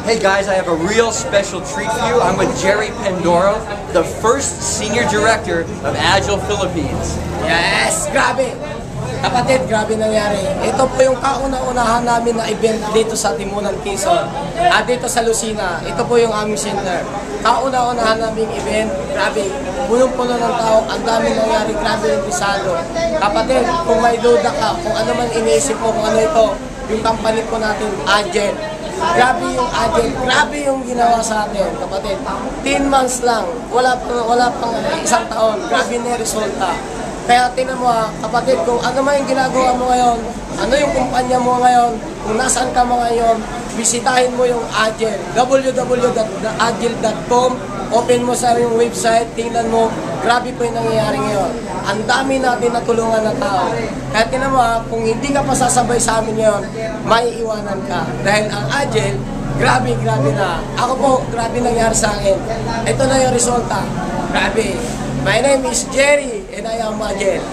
Hey guys, I have a real special treat for you. I'm with Jerry Pendoro, the first senior director of Agile Philippines. Yes! Grabe! Kapatid, grabe nangyari. Ito po yung kauna-unahan namin na event dito sa Timunan, Quezon. At dito sa Lucena. Ito po yung aming center. Kauna-unahan namin event. Grabe, punong-puno ng tao. Ang dami nangyari. Grabe yung pisado. Kapatid, kung may duda ka, kung ano man iniisip mo, kung ano ito, yung company po natin, Agile. Grabe yung Agile. Grabe yung ginawa sa atin, kapatid. 10 months lang. Wala pang isang taon. Grabe na yung resulta. Kaya tingnan mo kapatid, kung ano man yung ginagawa mo ngayon, ano yung kumpanya mo ngayon, kung nasaan ka mo ngayon, bisitahin mo yung Agile, www.agile.com, open mo sa yung website, tingnan mo, grabe po yung nangyayari ngayon. Ang dami natin natulungan na tao. Kaya tingnan mo kung hindi ka pa sasabay sa amin ngayon, maiiwanan ka. Dahil ang Agile, grabe na. Ako po, grabe nangyari sa akin. Ito na yung resulta. Grabe. My name is Jerry and I am Agile.